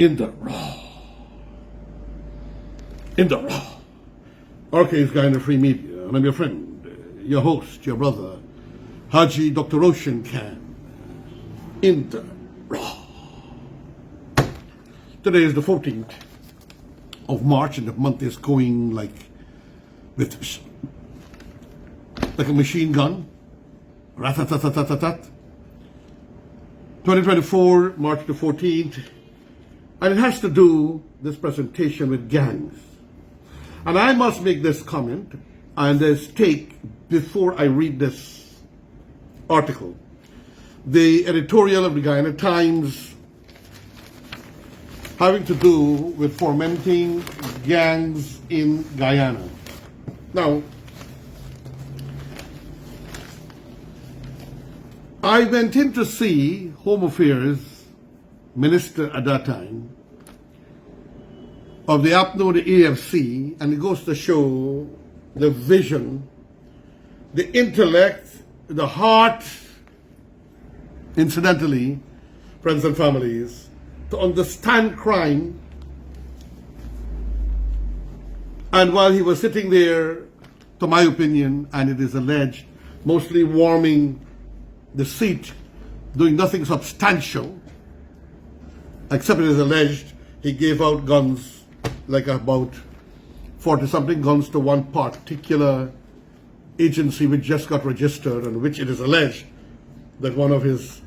in the raw. In the raw. Okay, it's Guyana Free Media, and I'm your friend, your host, your brother, Haji Dr. Roshan Khan. In the raw. Today is the 14th of March, and the month is going like a machine gun. Rat-tat-tat-tat-tat-tat. 2024, March the 14th. And it has to do, this presentation, with gangs. And I must make this comment and this take before I read this article. The editorial of the Guyana Times having to do with fomenting gangs in Guyana. Now, I went in to see Home Affairs Minister at that time of the APNO, the AFC, and it goes to show the vision, the intellect, the heart, incidentally, friends and families, to understand crime. And while he was sitting there, to my opinion, and it is alleged, mostly warming the seat, doing nothing substantial, except it is alleged he gave out guns, like about 40-something guns to one particular agency which just got registered, and which it is alleged that one of his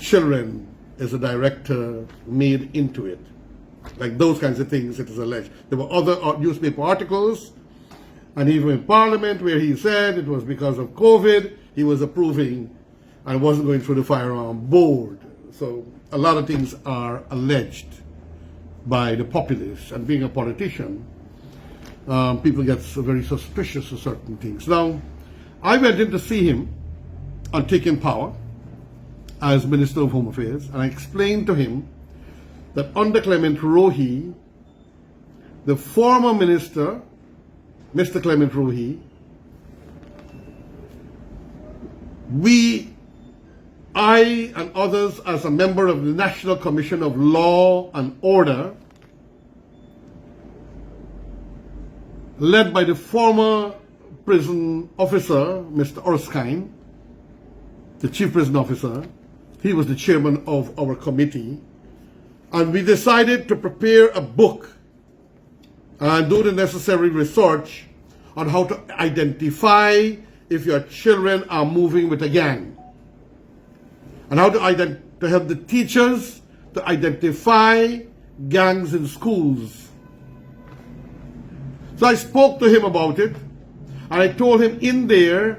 children is a director made into it. Like those kinds of things, it is alleged. There were other newspaper articles, and even in Parliament, where he said it was because of COVID, he was approving and wasn't going through the firearm board. So a lot of things are alleged by the populace, and being a politician, people get very suspicious of certain things. Now, I went in to see him on taking power as Minister of Home Affairs, and I explained to him that under Clement Rohi, the former minister, Mr. Clement Rohi, I and others as a member of the National Commission of Law and Order, led by the former prison officer, Mr. Erskine, the chief prison officer. He was the chairman of our committee. And we decided to prepare a book and do the necessary research on how to identify if your children are moving with a gang, and how to help the teachers to identify gangs in schools. So I spoke to him about it, and I told him in there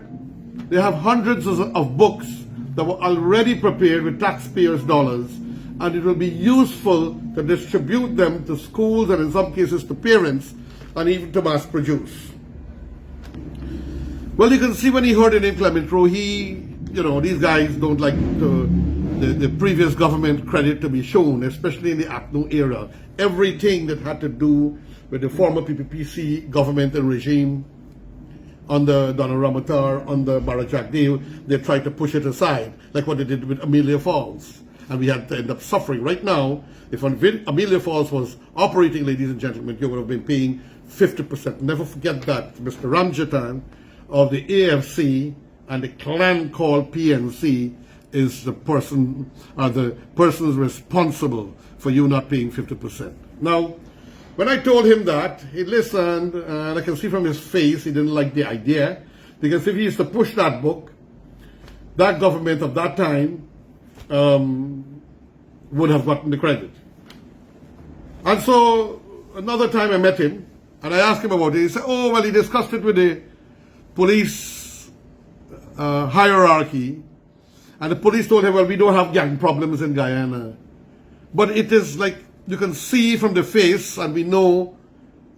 they have hundreds of books that were already prepared with taxpayers' dollars, and it will be useful to distribute them to schools and in some cases to parents, and even to mass produce. Well, you can see when he heard the name Clement Rohi, these guys don't like the previous government credit to be shown, especially in the APNO era. Everything that had to do with the former PPPC government and regime under Donald Ramatar, under Barajak Dale, they tried to push it aside, like what they did with Amelia Falls. And we had to end up suffering. Right now, if Amelia Falls was operating, ladies and gentlemen, you would have been paying 50%. Never forget that. Mr. Ramjattan of the AFC and the clan called PNC is the persons responsible for you not paying 50%. Now, when I told him that, he listened, and I can see from his face he didn't like the idea, because if he used to push that book, that government of that time would have gotten the credit. And so another time I met him, and I asked him about it. He said, oh, well, he discussed it with the police hierarchy, and the police told him, well, we don't have gang problems in Guyana. But it is like, you can see from the face, and we know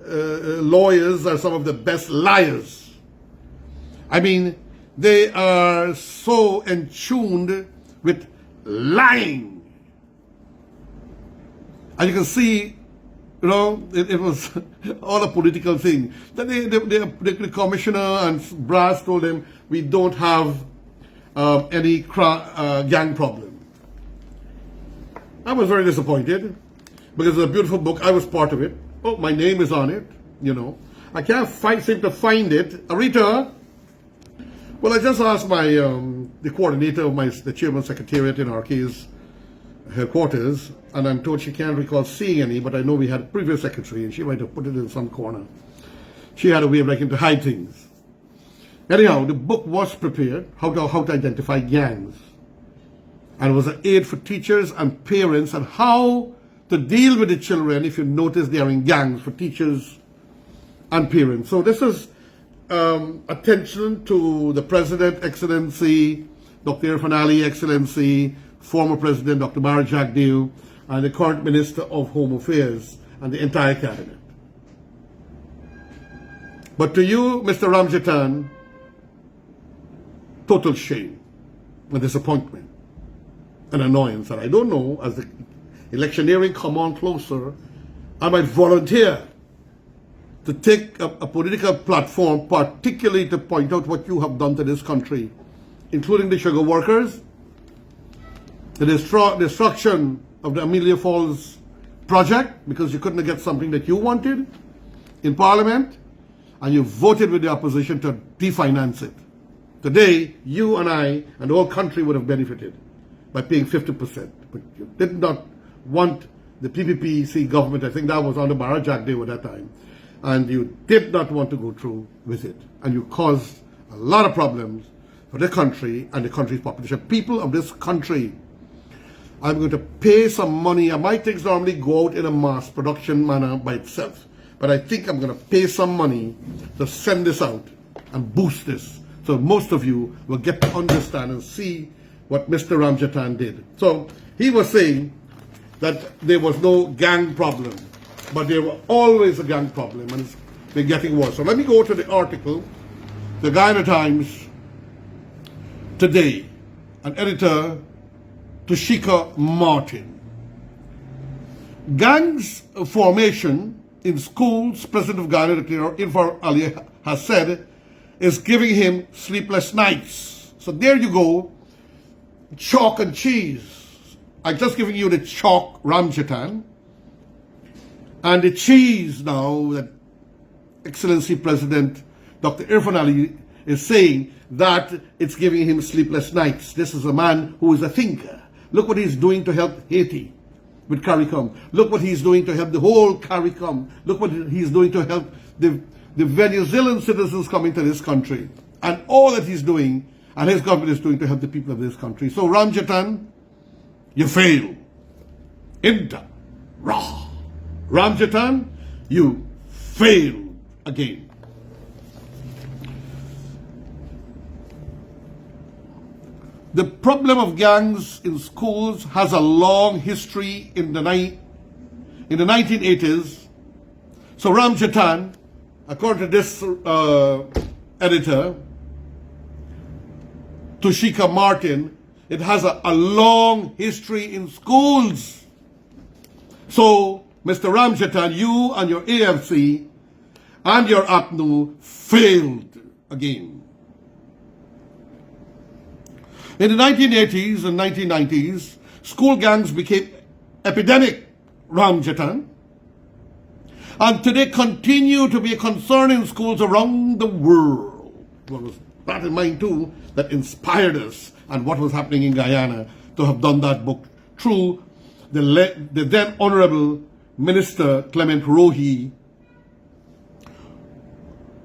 lawyers are some of the best liars. I mean, they are so entuned with lying. And you can see, it was all a political thing. Then the commissioner and brass told him, we don't have any gang problem. I was very disappointed. because it's a beautiful book. I was part of it. Oh, my name is on it, you know. I can't seem to find it. Arita, well, I just asked my the coordinator of the chairman's secretariat in our case headquarters, and I'm told she can't recall seeing any, but I know we had a previous secretary, and she might have put it in some corner. She had a way of liking to hide things. Anyhow, the book was prepared, how to identify gangs. And it was an aid for teachers and parents on how to deal with the children if you notice they are in gangs, for teachers and parents. So this is attention to the President, Excellency, Dr. Irfaan Ali, Excellency, former President Dr. Jagdeo, and the current Minister of Home Affairs and the entire cabinet. But to you, Mr. Ramjattan, total shame and disappointment and annoyance. And I don't know, as the electioneering come on closer, I might volunteer to take a political platform, particularly to point out what you have done to this country, including the sugar workers, the destruction of the Amelia Falls project, because you couldn't get something that you wanted in Parliament, and you voted with the opposition to definance it. Today, you and I and the whole country would have benefited by paying 50%. But you did not want the PPPC government, I think that was under Jagdeo at that time, and you did not want to go through with it. And you caused a lot of problems for the country and the country's population. People of this country, I'm going to pay some money. My things normally go out in a mass production manner by itself. But I think I'm going to pay some money to send this out and boost this, so most of you will get to understand and see what Mr. Ramjattan did. So he was saying that there was no gang problem, but there was always a gang problem, and it's been getting worse. So let me go to the article, the Guyana Times today, an editor, Tushika Martin. Gangs formation in schools, President of Guyana, Dr. Irfaan Ali, has said, is giving him sleepless nights. So there you go, chalk and cheese. I've just given you the chalk, Ramjattan, and the cheese now that Excellency President Dr. Irfaan Ali is saying that it's giving him sleepless nights. This is a man who is a thinker. Look what he's doing to help Haiti with CARICOM. Look what he's doing to help the whole CARICOM. Look what he's doing to help the Venezuelan citizens coming to this country. And all that he's doing, and his government is doing to help the people of this country. So Ramjattan, you fail. Inta. Ra. Ramjattan, you fail again. The problem of gangs in schools has a long history in the 1980s. So Ramjattan, according to this editor, Tushika Martin, it has a long history in schools. So, Mr. Ramjattan, you and your AFC and your APNU failed again. In the 1980s and 1990s, school gangs became epidemic, Ramjattan, and today continue to be a concern in schools around the world. What was that in mind too that inspired us and what was happening in Guyana to have done that book through the then Honorable Minister Clement Rohi,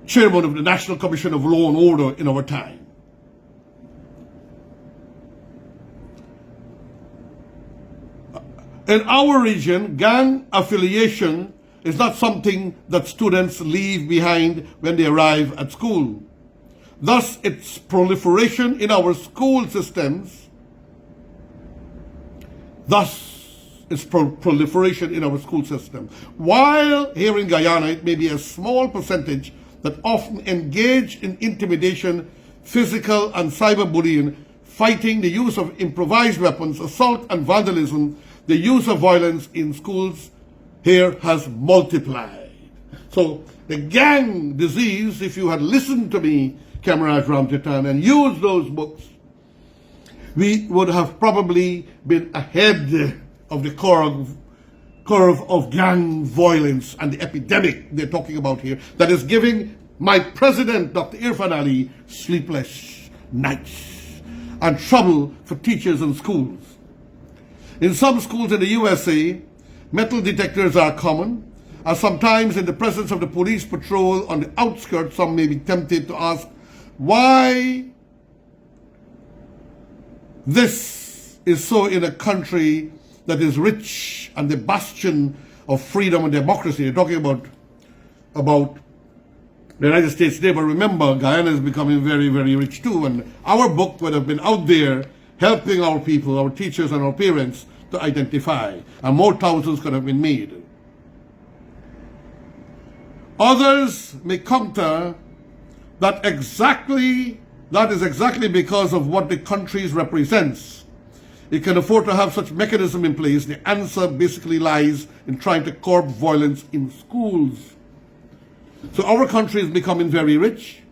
Chairman of the National Commission of Law and Order in our time. In our region, gang affiliation is not something that students leave behind when they arrive at school. Thus, its proliferation in our school systems, While here in Guyana, it may be a small percentage that often engage in intimidation, physical and cyberbullying, fighting, the use of improvised weapons, assault and vandalism, the use of violence in schools here has multiplied. So the gang disease, if you had listened to me, Khemeraj Ramjattan, and used those books, we would have probably been ahead of the curve curve of gang violence and the epidemic they're talking about here that is giving my president, Dr. Irfaan Ali, sleepless nights and trouble for teachers and schools. In some schools in the USA, metal detectors are common, and sometimes in the presence of the police patrol on the outskirts, some may be tempted to ask why this is so in a country that is rich and the bastion of freedom and democracy. They're talking about the United States today, but remember, Guyana is becoming very, very rich too, and our book would have been out there helping our people, our teachers and our parents to identify, and more thousands could have been made. Others may counter that is exactly because of what the country represents. It can afford to have such mechanism in place. The answer basically lies in trying to curb violence in schools. So our country is becoming very rich.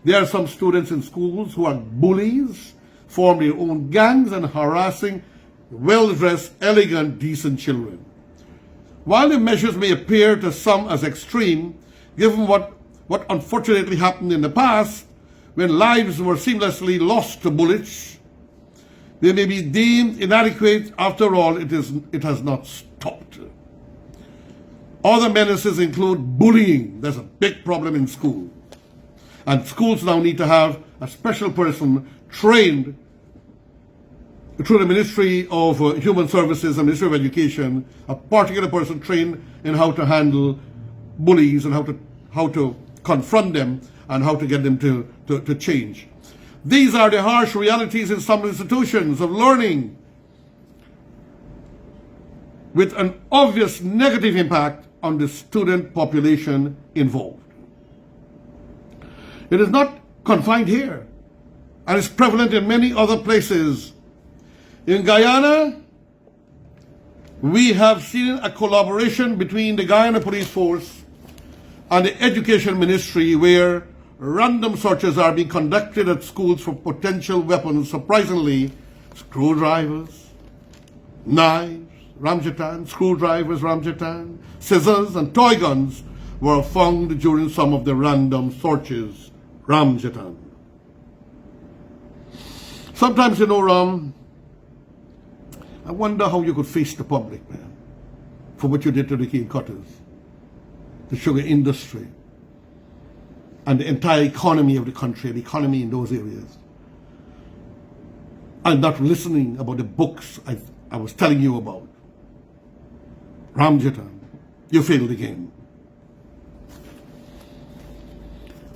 There are some students in schools who are bullies, form their own gangs and harassing well-dressed, elegant, decent children. While the measures may appear to some as extreme, given what unfortunately happened in the past, when lives were seamlessly lost to bullets, they may be deemed inadequate. After all, it has not stopped. Other menaces include bullying. There's a big problem in school. And schools now need to have a special person trained through the Ministry of Human Services and Ministry of Education, a particular person trained in how to handle bullies and how to confront them and how to get them to change. These are the harsh realities in some institutions of learning, with an obvious negative impact on the student population involved. It is not confined here, and is prevalent in many other places. In Guyana, we have seen a collaboration between the Guyana Police Force and the Education Ministry, where random searches are being conducted at schools for potential weapons. Surprisingly, screwdrivers, knives, Ramjattan, screwdrivers, Ramjattan, scissors and toy guns were found during some of the random searches, Ramjattan. Sometimes, you know, Ram, I wonder how you could face the public, man, for what you did to the cane cutters, the sugar industry, and the entire economy of the country, the economy in those areas. And not listening about the books I was telling you about. Ramjattan, you failed again.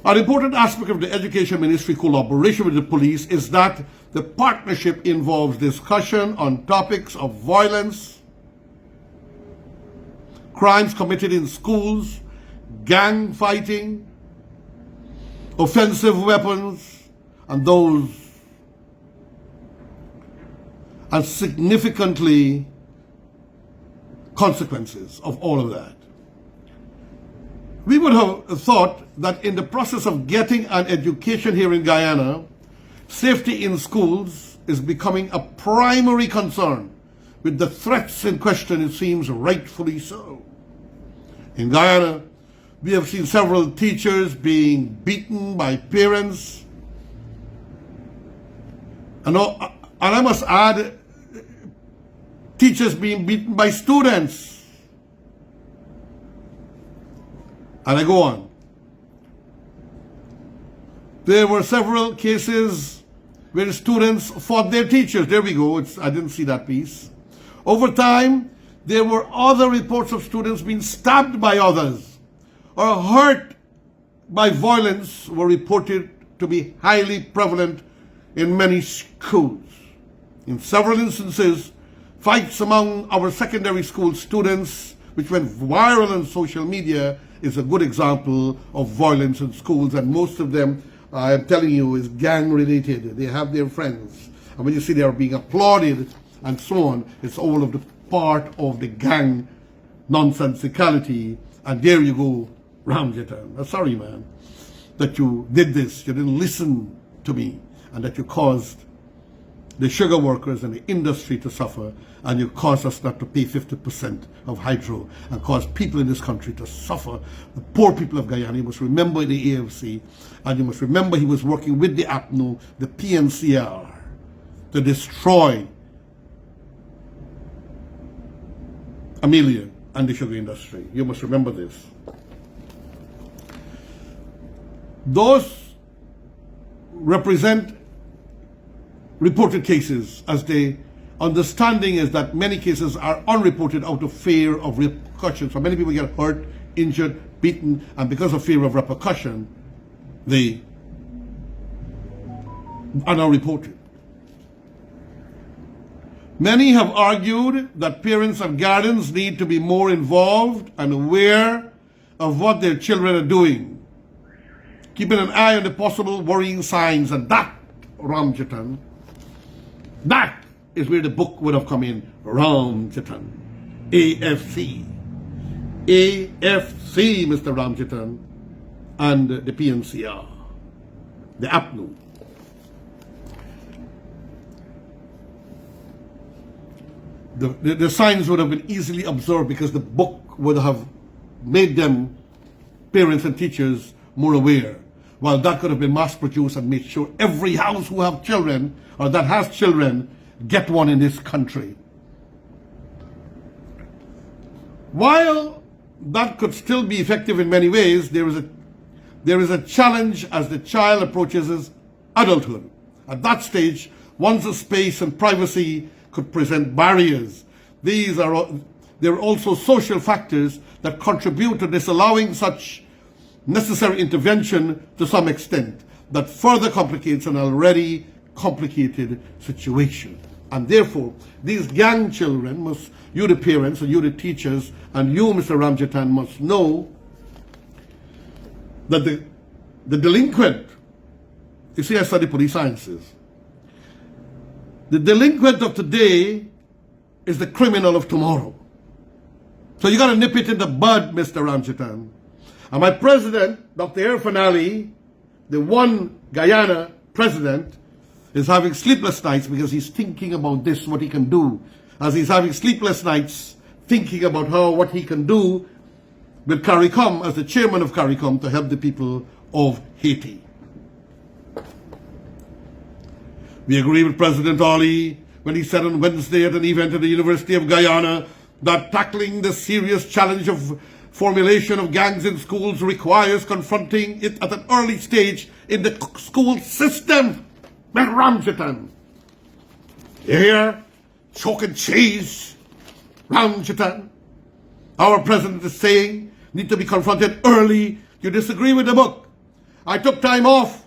An important aspect of the Education Ministry collaboration with the police is that the partnership involves discussion on topics of violence, crimes committed in schools, gang fighting, offensive weapons, and significantly consequences of all of that. We would have thought that in the process of getting an education here in Guyana, safety in schools is becoming a primary concern. With the threats in question, it seems rightfully so. In Guyana, we have seen several teachers being beaten by parents. And I must add, teachers being beaten by students. And I go on. There were several cases where students fought their teachers. There we go. I didn't see that piece. Over time, there were other reports of students being stabbed by others or hurt by violence were reported to be highly prevalent in many schools. In several instances, fights among our secondary school students, which went viral on social media, is a good example of violence in schools, and most of them, I'm telling you, is gang-related. They have their friends. And when you see they are being applauded and so on, it's all of the part of the gang nonsensicality. And there you go, Ramjattan. I'm sorry, man, that you did this. You didn't listen to me, and that you caused the sugar workers and the industry to suffer, and you cause us not to pay 50% of hydro and cause people in this country to suffer. The poor people of Guyana, you must remember the AFC, and you must remember he was working with the APNO, the PNCR, to destroy Amelia and the sugar industry. You must remember this. Those represent reported cases, as the understanding is that many cases are unreported out of fear of repercussions. So many people get hurt, injured, beaten, and because of fear of repercussion, they are not reported. Many have argued that parents and guardians need to be more involved and aware of what their children are doing, keeping an eye on the possible worrying signs, and that, Ramjattan, that is where the book would have come in. Ramjattan. AFC. AFC, Mr. Ramjattan, and the PNCR. The APNO. The signs would have been easily observed because the book would have made them, parents and teachers, more aware. While that could have been mass produced and made sure every house who have children or that has children get one in this country. While that could still be effective in many ways, there is a challenge as the child approaches adulthood. At that stage, one's space and privacy could present barriers. There are also social factors that contribute to disallowing such necessary intervention to some extent that further complicates an already complicated situation. And therefore, these gang children must, you the parents and you the teachers and you, Mr. Ramjattan, must know that the delinquent, you see, I study police sciences, the delinquent of today is the criminal of tomorrow. So you got to nip it in the bud, Mr. Ramjattan. And my president, Dr. Irfaan Ali, the one Guyana president, is having sleepless nights because he's thinking about this, what he can do. As he's having sleepless nights thinking about what he can do with CARICOM as the chairman of CARICOM to help the people of Haiti. We agree with President Ali when he said on Wednesday at an event at the University of Guyana that tackling the serious challenge of formulation of gangs in schools requires confronting it at an early stage in the school system. Ramjattan. You hear? Chalk and cheese. Ramjattan. Our president is saying need to be confronted early. You disagree with the book. I took time off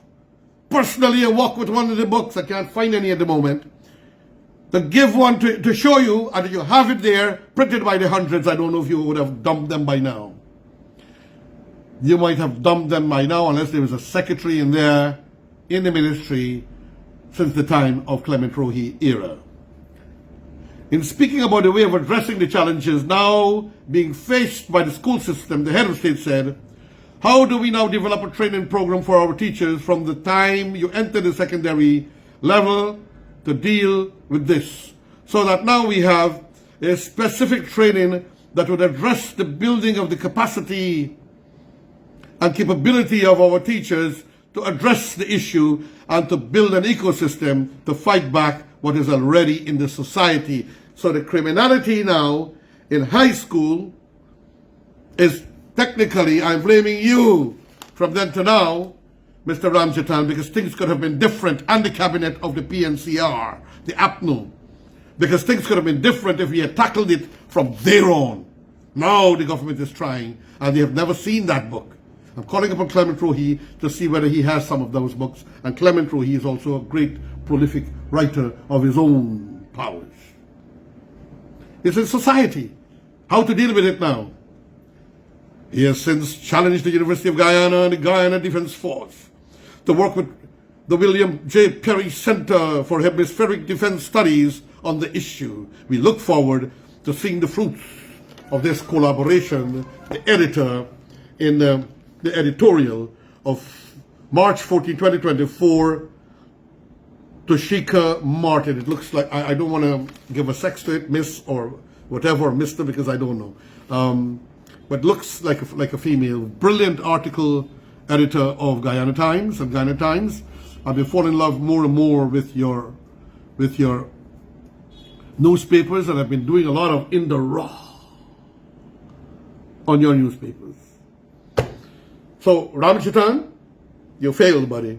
personally and walked with one of the books. I can't find any at the moment. To give one to show you, and you have it there, printed by the hundreds. I don't know if you would have dumped them by now. You might have dumped them by now unless there was a secretary in there in the ministry since the time of Clement Rohi era. In speaking about the way of addressing the challenges now being faced by the school system, the head of state said, how do we now develop a training program for our teachers from the time you enter the secondary level to deal with this, so that now we have a specific training that would address the building of the capacity and capability of our teachers to address the issue and to build an ecosystem to fight back what is already in the society. So the criminality now in high school is technically, I'm blaming you from then to now, Mr. Ramjattan, because things could have been different, and the cabinet of the PNCR, the APNO, because things could have been different if we had tackled it from there on. Now the government is trying, and they have never seen that book. I'm calling upon Clement Rohi to see whether he has some of those books, and Clement Rohi is also a great prolific writer of his own powers. It's in society. How to deal with it now? He has since challenged the University of Guyana and the Guyana Defense Force to work with the William J. Perry Center for Hemispheric Defense Studies on the issue. We look forward to seeing the fruits of this collaboration. The editor in the editorial of March 14, 2024 Toshika Martin. It looks like, I don't want to give a sex to it, Miss or whatever, Mr., because I don't know. But looks like a female. Brilliant article editor of Guyana Times, I've been falling in love more and more with your newspapers, and I've been doing a lot of in the raw on your newspapers. So, Ramjattan, you failed, buddy.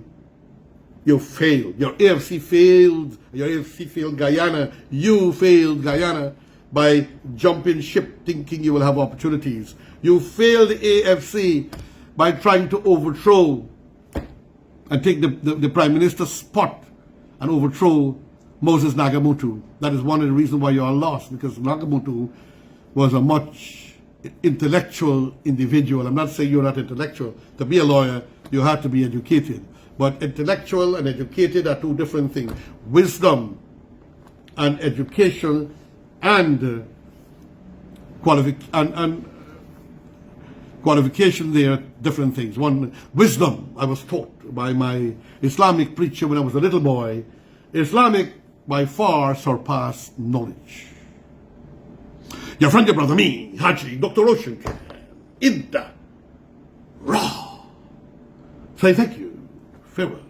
You failed. Your AFC failed. Your AFC failed Guyana. You failed Guyana by jumping ship thinking you will have opportunities. You failed the AFC by trying to overthrow and take the Prime Minister's spot and overthrow Moses Nagamutu. That is one of the reasons why you are lost, because Nagamutu was a much intellectual individual. I'm not saying you're not intellectual. To be a lawyer, you have to be educated. But intellectual and educated are two different things. Wisdom and education and qualification, they are different things. One, wisdom, I was taught by my Islamic preacher when I was a little boy. Islamic by far surpass knowledge. Your friend, your brother, me, Haji, Dr. Ocean, in the raw. Say thank you. Farewell.